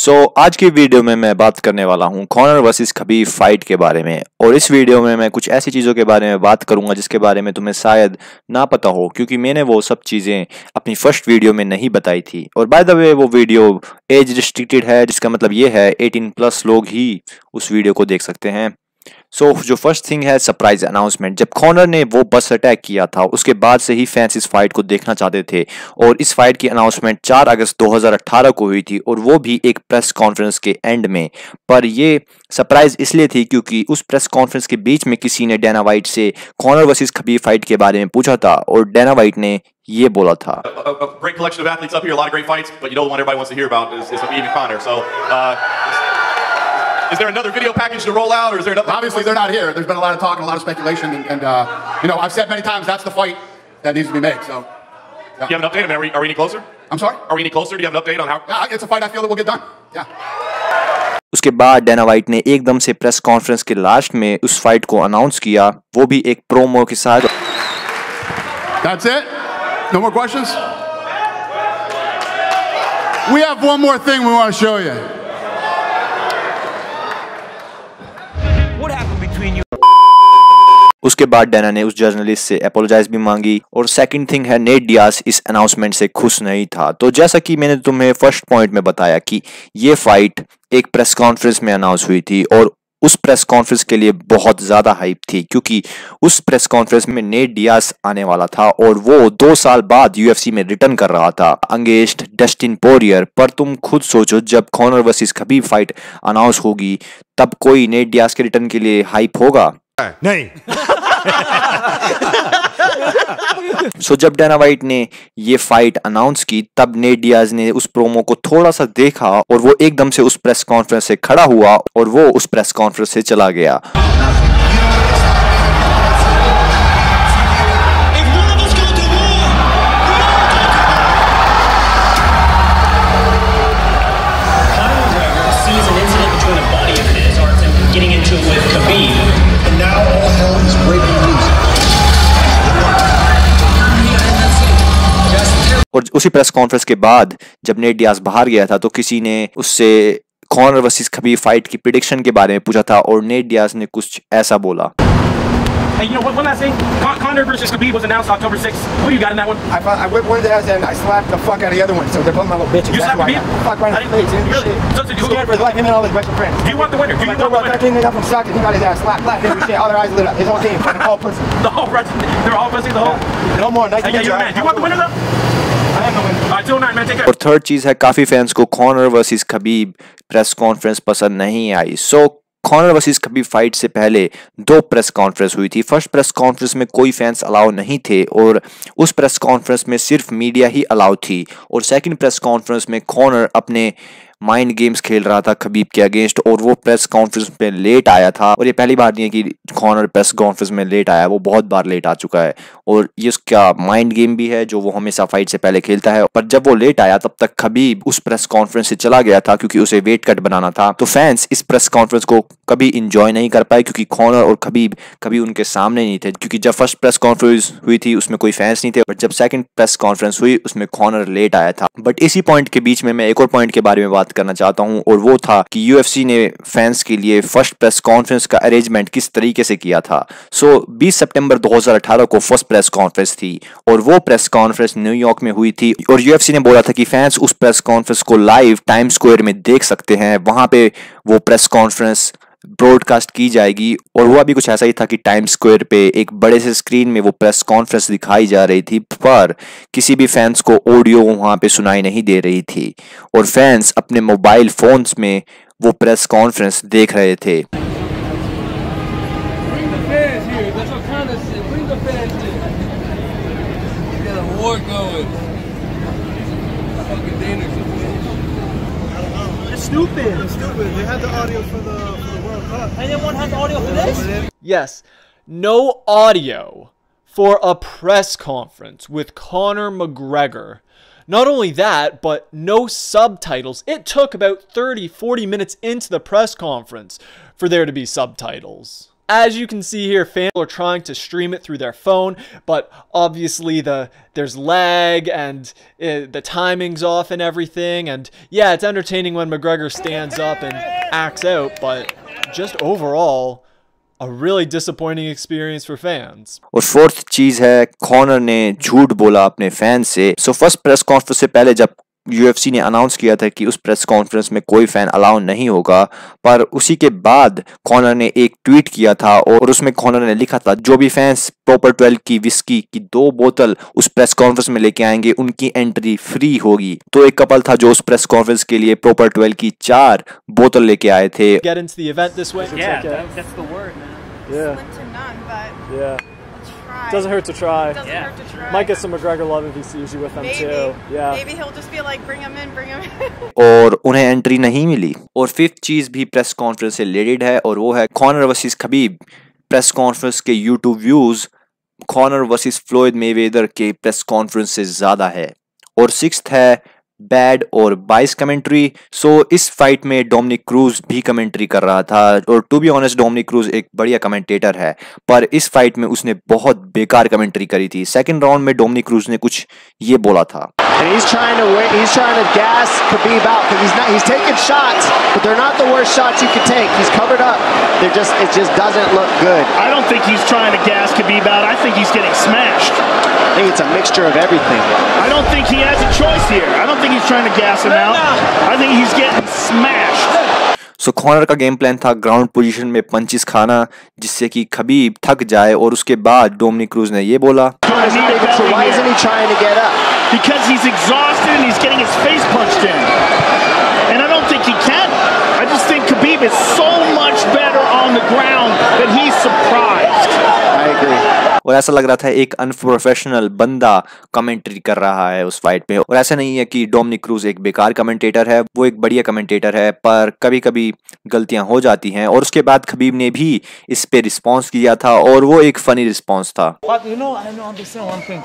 आज की वीडियो में मैं बात करने वाला हूं कॉनर वर्सेस खबीब फाइट के बारे में। और इस वीडियो में मैं कुछ ऐसी चीज़ों के बारे में बात करूंगा जिसके बारे में तुम्हें शायद ना पता हो, क्योंकि मैंने वो सब चीज़ें अपनी फर्स्ट वीडियो में नहीं बताई थी। और बाय द वे वो वीडियो एज रिस्ट्रिक्टेड है, जिसका मतलब ये है 18+ लोग ही उस वीडियो को देख सकते हैं। जो फर्स्ट थिंग है सरप्राइज अनाउंसमेंट। जब कॉनर ने वो बस अटैक किया था उसके बाद से ही फैंस इस फाइट को देखना चाहते थे और इस फाइट की अनाउंसमेंट 4 अगस्त 2018 को हुई थी, और वो भी एक प्रेस कॉन्फ्रेंस के एंड में। पर ये सरप्राइज इसलिए थी क्योंकि उस प्रेस कॉन्फ्रेंस के बीच में किसी ने डैना वाइट से कॉनर वर्सेस खबीब फाइट के बारे में पूछा था और डैना वाइट ने ये बोला था। Great collection of athletes up here, a lot of great fights, but you know the one everybody wants to hear about is Khabib and Conor. Is there another video package to roll out, or is there another? Obviously, they're not here. There's been a lot of talk and a lot of speculation, and you know, I've said many times that's the fight that needs to be made. So, Do you have an update? I mean, are we any closer? I'm sorry. Are we any closer? Do you have an update on how? Yeah, it's a fight I feel that will get done. Yeah. उसके बाद डैना white ने एकदम से press conference के last में उस fight को announce किया, वो भी एक प्रोमो के साथ। That's it. No more questions. We have one more thing we want to show you. उसके बाद डैना ने उस जर्नलिस्ट से अपोलोजाइज भी मांगी। और सेकंड थिंग है, नेट डियाज इस अनाउंसमेंट से खुश नहीं था। तो जैसा कि मैंने तुम्हें फर्स्ट पॉइंट में बताया कि ये फाइट एक प्रेस कॉन्फ्रेंस में अनाउंस हुई थी और उस प्रेस कॉन्फ्रेंस के लिए बहुत ज्यादा हाइप थी, क्योंकि उस प्रेस कॉन्फ्रेंस में नेट डियाज आने वाला था और वो 2 साल बाद यूएफसी में रिटर्न कर रहा था अगेंस्ट डस्टिन पोरियर। पर तुम खुद सोचो, जब Conor versus Khabib fight announce होगी तब कोई नेट डियाज के रिटर्न के लिए हाइप होगा? नहीं। जब डैना वाइट ने ये फाइट अनाउंस की तब नेट डियाज ने उस प्रोमो को थोड़ा सा देखा और वो एकदम से उस प्रेस कॉन्फ्रेंस से खड़ा हुआ और वो उस प्रेस कॉन्फ्रेंस से चला गया। और उसी प्रेस कॉन्फ्रेंस के बाद जब नेट डियाज बाहर गया था तो किसी ने उससे कॉनर वर्सेस खबीब फाइट की प्रेडिक्शन के बारे में पूछा था और नेट डियाज ने कुछ ऐसा बोला। Hey, you know what? One last thing. Conor versus Khabib was announced October 6th. Who you got in that one? I whipped one of theirs and I slapped the fuck out of the other one. So they're both my little bitches. You slapped Khabib? Fuck right in the face. Really? So, scared for his life. Him and all his best friends. Do you want the winner? Do you want the winner? 13, they got from sucked and he got his ass slapped. Him and shit. All their eyes lit up. His whole team. Fucking all pussy. The whole rest, they're all pussy. The whole. No more. Nice to Hey, meet you're a man. Do you want the winner though? I have no winner. All right, till 9, man. Take care. और third चीज है, काफी fans को Conor versus Khabib press conference पसंद नहीं आई। Conor versus Khabib fight से पहले 2 प्रेस कॉन्फ्रेंस हुई थी। फर्स्ट प्रेस कॉन्फ्रेंस में कोई फैंस अलाउ नहीं थे और उस प्रेस कॉन्फ्रेंस में सिर्फ मीडिया ही अलाउ थी। और सेकंड प्रेस कॉन्फ्रेंस में कॉनर अपने माइंड गेम्स खेल रहा था खबीब के अगेंस्ट और वो प्रेस कॉन्फ्रेंस में लेट आया था। और ये पहली बार नहीं है कि कॉनर प्रेस कॉन्फ्रेंस में लेट आया, वो बहुत बार लेट आ चुका है और ये उसका माइंड गेम भी है जो वो हमेशा फाइट से पहले खेलता है। पर जब वो लेट आया तब तक खबीब उस प्रेस कॉन्फ्रेंस से चला गया था क्योंकि उसे वेट कट बनाना था। तो फैंस इस प्रेस कॉन्फ्रेंस को कभी इंजॉय नहीं कर पाए क्योंकि कॉनर और खबीब कभी उनके सामने नहीं थे, क्योंकि जब फर्स्ट प्रेस कॉन्फ्रेंस हुई थी उसमें कोई फैंस नहीं थे, बट जब सेकंड प्रेस कॉन्फ्रेंस हुई उसमें कॉनर लेट आया था। बट इसी पॉइंट के बीच में मैं एक और पॉइंट के बारे में बात करना चाहता हूँ और वो था कि यूएफसी ने फैंस के लिए फर्स्ट प्रेस कॉन्फ्रेंस का अरेंजमेंट किस तरीके से किया था। 20 सितंबर 2018 को फर्स्ट प्रेस कॉन्फ्रेंस थी और वो प्रेस कॉन्फ्रेंस न्यूयॉर्क में हुई थी और यूएफसी ने बोला था कि फैंस उस प्रेस कॉन्फ्रेंस को लाइव टाइम स्क्वायर में देख सकते हैं। वहां पे वो प्रेस कॉन्फ्रेंस ब्रॉडकास्ट की जाएगी और वो अभी कुछ ऐसा ही था कि टाइम स्क्वायर पे एक बड़े से स्क्रीन में वो प्रेस कॉन्फ्रेंस दिखाई जा रही थी, पर किसी भी फैंस को ऑडियो वहां पे सुनाई नहीं दे रही थी और फैंस अपने मोबाइल फोन्स में वो प्रेस कॉन्फ्रेंस देख रहे थे। Stupid. It's stupid. They had the audio for the World Cup. And then one had the audio for this? Yes. No audio for a press conference with Conor McGregor. Not only that, but no subtitles. It took about 30-40 minutes into the press conference for there to be subtitles. as you can see here, fans are trying to stream it through their phone, but obviously there's lag and the timing's off and everything. And yeah, it's entertaining when McGregor stands up and acts out, but just overall, a really disappointing experience for fans. और fourth चीज है, Connor ने झूठ बोला अपने fans से। So first press conference से पहले जब UFC ने अनाउंस किया था कि उस प्रेस कॉन्फ्रेंस में कोई फैन अलाउ नहीं होगा, पर उसी के बाद कॉनर ने एक ट्वीट किया था और उसमें कॉनर ने लिखा था जो भी फैंस प्रॉपर 12 की विस्की की 2 बोतल उस प्रेस कॉन्फ्रेंस में लेके आएंगे उनकी एंट्री फ्री होगी। तो एक कपल था जो उस प्रेस कॉन्फ्रेंस के लिए प्रॉपर 12 की 4 बोतल लेके आए थे। Get into the event this way? Yeah, that's the word, man. Yeah. Slim to none, but Yeah. try. Doesn't hurt to try. Doesn't hurt to try. Might get some McGregor love if he sees you with them Maybe. too. Yeah. Maybe he'll just be like, bring him in, bring him in. और उन्हें entry नहीं मिली। और fifth चीज भी press conference से related है और वो है Conor versus Khabib press conference के YouTube views Conor versus Floyd Mayweather के प्रेस कॉन्फ्रेंस से ज्यादा है। और सिक्स्थ है बैड और बाइस कमेंट्री। सो इस फाइट में डोमिनिक क्रूज भी कमेंट्री कर रहा था और to be honest Dominick Cruz एक बढ़िया कमेंटेटर है, पर इस फाइट में उसने बहुत बेकार कमेंट्री करी थी। सेकंड राउंड में डोमिनिक क्रूज ने कुछ ये बोला था। And he's trying to gas Khabib out because he's taking shots, but they're not the worst shots he could take. He's covered up. It just doesn't look good. I don't think he's trying to gas Khabib out. I think he's getting smashed. I think it's a mixture of everything. I don't think he has a choice here. I don't think he's trying to gas him out. I think he's getting smashed. So Connor का game plan था ground position में punches खाना जिससे कि Khabib थक जाए और उसके बाद डोमिनिक क्रूज ने ये बोला So why isn't he trying to get up? Because he's exhausted and he's getting his face punched in. And I don't think he can. I just think Khabib is so much better on the ground that he's surprised. I agree. और ऐसा लग रहा था एक unprofessional बंदा commentary कर रहा है उस फाइट में। और ऐसा नहीं है कि डोमिनिक क्रूज एक बेकार कमेंटेटर है, वो एक बढ़िया कमेंटेटर है, पर कभी कभी गलतियां हो जाती हैं। और उसके बाद खबीब ने भी इस पे रिस्पॉन्स किया था और वो एक फनी रिस्पॉन्स था। But I don't understand one thing.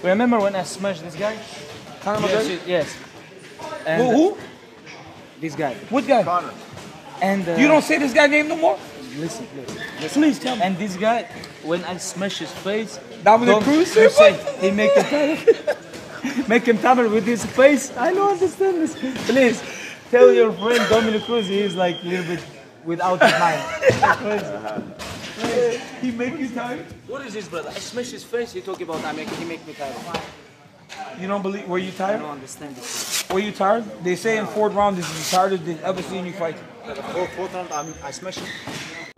Remember when I smashed this guy? Yes. And Who? This guy. What guy? Connor. And You don't say this guy name no more? listen, please. Please tell me. And this guy, when I smash his face, Dominic don't Cruz? you say he make him tired. Make him tired with his face. I don't understand this. Please tell your friend Dominic Cruz he is like a little bit without his mind. He make you tired? What is this, brother? I smash his face. He talk about he make me tired. You don't believe? Were you I tired? don't understand this. Were you tired? They say in 4th round this is the hardest they've ever seen you fight. Fourth round, I smash him.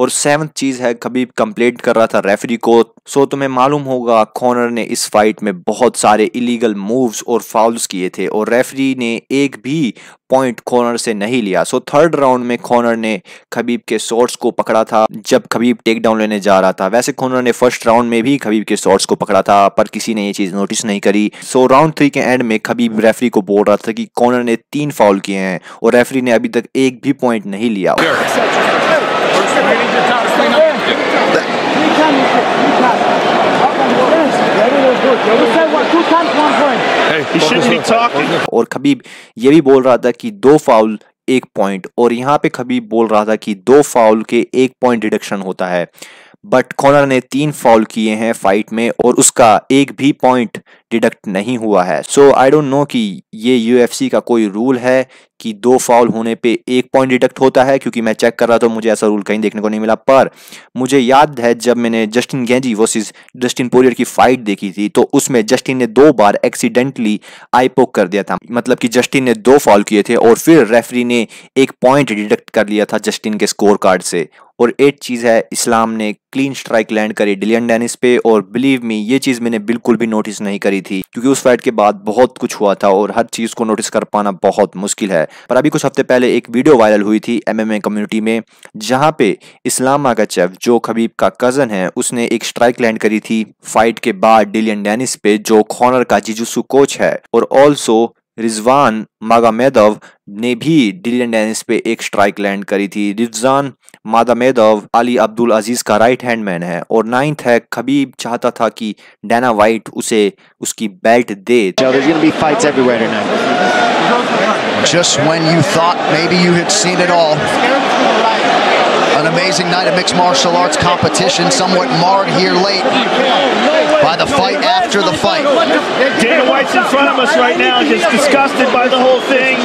और seventh चीज है Khabib complaint कर रहा था referee को। सो तुम्हें मालूम होगा कॉनर ने इस फाइट में बहुत सारे इलीगल मूव्स और फाउल्स किए थे और रेफरी ने एक भी पॉइंट कॉनर से नहीं लिया। सो थर्ड राउंड में कॉनर ने खबीब के शॉट्स को पकड़ा था जब खबीब टेक डाउन लेने जा रहा था। वैसे कॉनर ने फर्स्ट राउंड में भी खबीब के शॉट्स को पकड़ा था, पर किसी ने ये चीज नोटिस नहीं करी। सो राउंड 3 के एंड में खबीब रेफरी को बोल रहा था कि कॉनर ने 3 फाउल किए हैं और रेफरी ने अभी तक एक भी पॉइंट नहीं लिया। और खबीब ये भी बोल रहा था कि 2 फाउल 1 पॉइंट, और यहाँ पे खबीब बोल रहा था कि 2 फाउल के 1 पॉइंट डिडक्शन होता है, बट कॉनर ने 3 फाउल किए हैं फाइट में और उसका एक भी पॉइंट डिडक्ट नहीं हुआ है। सो आई डोंट नो कि ये UFC का कोई रूल है कि 2 फाउल होने पे 1 पॉइंट डिडक्ट होता है, क्योंकि मैं चेक कर रहा था मुझे ऐसा रूल कहीं देखने को नहीं मिला। पर मुझे याद है जब मैंने जस्टिन गेंजी वर्सेस डस्टिन पोरियर की फाइट देखी थी तो उसमें जस्टिन ने 2 बार एक्सीडेंटली आई पोक कर दिया था, मतलब कि जस्टिन ने 2 फाउल किए थे और फिर रेफरी ने 1 पॉइंट डिडक्ट कर लिया था जस्टिन के स्कोर कार्ड से। और एक चीज है, इस्लाम ने क्लीन स्ट्राइक लैंड करी डिलियन डेनिस पे, और बिलीव मी ये चीज मैंने बिल्कुल भी नोटिस नहीं करी थी, क्योंकि उस फाइट के बाद बहुत कुछ हुआ था और हर चीज को नोटिस कर पाना बहुत मुश्किल है। पर अभी कुछ हफ्ते पहले एक वीडियो वायरल हुई थी MMA कम्युनिटी में, जहां पे इस्लाम मागाचेव जो खबीब का कजन है उसने एक स्ट्राइक लैंड करी थी फाइट के बाद डिलियन डेनिस पे, जो कॉनर का जिजुत्सु कोच है। और ऑल्सो रिजवान मागोमेदोव ने भी डिलियन डेनिस पे एक स्ट्राइक लैंड करी थी। रिजवान मागोमेदोव अली अब्दुल अजीज का राइट हैंड मैन है। और 9th है, खबीब चाहता था कि डैना वाइट उसे उसकी belt they. There's going to be fights everywhere tonight. Just when you thought maybe you had seen it all, An amazing night of mixed martial arts competition, somewhat marred here late by the fight after the fight. Dana White's in front of us right now, just disgusted by the whole thing.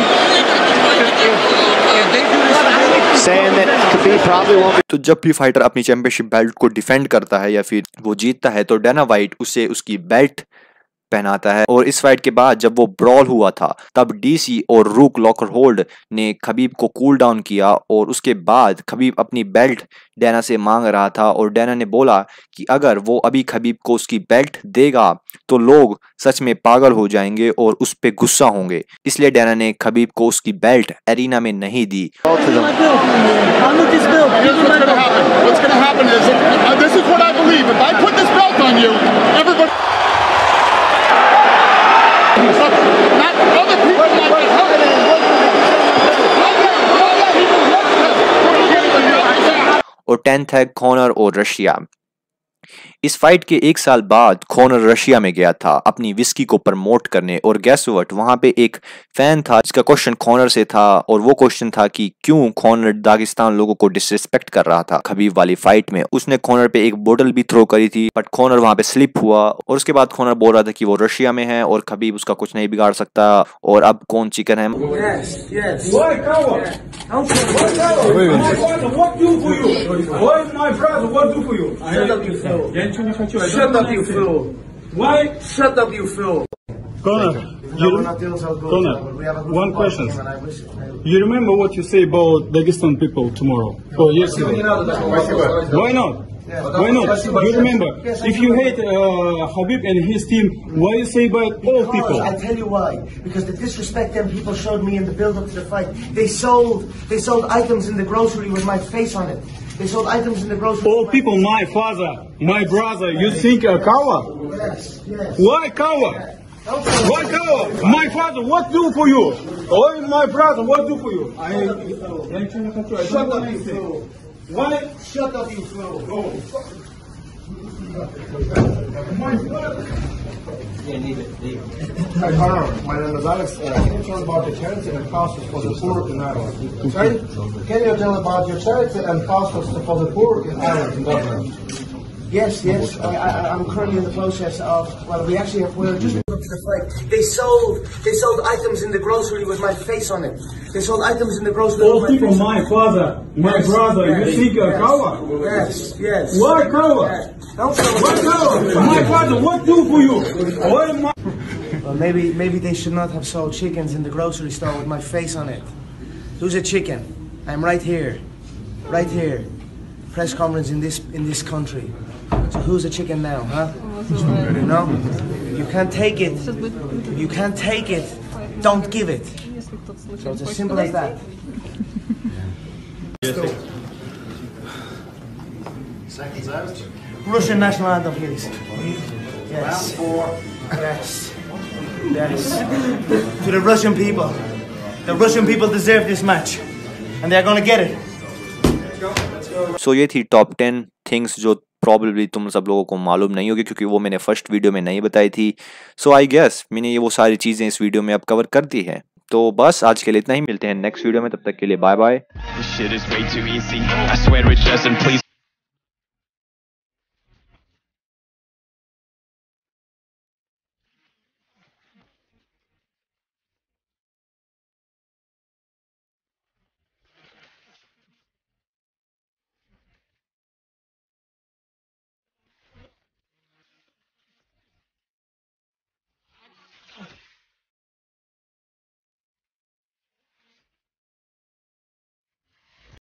Saying that Khabib probably won't be. तो जब भी fighter अपनी championship belt को defend करता है या फिर वो जीतता है तो डेना वाइट उसे उसकी बेल्ट पहनाता है। और इस फाइट के बाद जब वो ब्रॉल हुआ था तब डीसी और रूक लॉकरहोल्ड ने खबीब को कूल डाउन किया और उसके बाद खबीब अपनी बेल्ट डेना से मांग रहा था और डेना ने बोला कि अगर वो अभी खबीब को उसकी बेल्ट देगा तो लोग सच में पागल हो जाएंगे और उस पे गुस्सा होंगे, इसलिए डेना ने खबीब को उसकी बेल्ट एरिना में नहीं दी। और 10th है कॉनर और रशिया। इस फाइट के 1 साल बाद कॉनर रशिया में गया था अपनी विस्की को प्रमोट करने और गेस व्हाट, वहां पे एक फैन था जिसका क्वेश्चन कॉनर से था और वो क्वेश्चन था कि क्यों कॉनर दागिस्तान लोगों को डिसरिस्पेक्ट कर रहा था खबीब वाली फाइट में। उसने कॉनर पे एक बोतल भी थ्रो करी थी बट कॉनर वहां पे स्लिप हुआ और उसके बाद कॉनर बोल रहा था कि वो रशिया में है और खबीब उसका कुछ नहीं बिगाड़ सकता और अब कौन चिकन है। Shut up, you fool. Why? Shut up, you fool. Conor, one question. You remember what you say about Dagestan people tomorrow or yesterday? Why not? Why not? You remember, if you hate Khabib and his team, why you say about all people? I tell you why. Because the disrespect them people showed me in the build-up to the fight. They sold items in the grocery with my face on it. They sold items in the grocery. All people, my father, my brother, you think a coward? Yes, yes. Why coward? Why coward? My father, what do for you? Oh, my brother, what do for you? Shut up, you fool. Why? Shut up, you fool. Hi, Conor. My name is Alex. Can you tell about the charity and costs for the poor in Ireland? Sorry? Can you tell about your charity and costs for the poor in Ireland, in Dublin? Yes. I'm currently in the process of. Well, we're just up to the fight. They sold items in the grocery with my face on it. They sold items in the grocery. All people, my father, my brother, you think a coward? Yes. Why coward? Why coward? My father, what do for you? Why my? Well, maybe they should not have sold chickens in the grocery store with my face on it. Who's a chicken? I'm right here. Press conference in this country. So who's a chicken now, huh? No? You can't take it. Don't give it. So it's as simple as that. Seconds out. Russian national anthem, please. Yes. Yes. To the Russian people. The Russian people deserve this match. And they're gonna get it. So ये थी top 10 things जो probably तुम सब लोगों को मालूम नहीं होगी क्योंकि वो मैंने फर्स्ट वीडियो में नहीं बताई थी। सो आई गेस मैंने ये वो सारी चीज़ें इस वीडियो में अब कवर कर दी है। तो बस आज के लिए इतना ही, मिलते हैं नेक्स्ट वीडियो में, तब तक के लिए बाय बाय।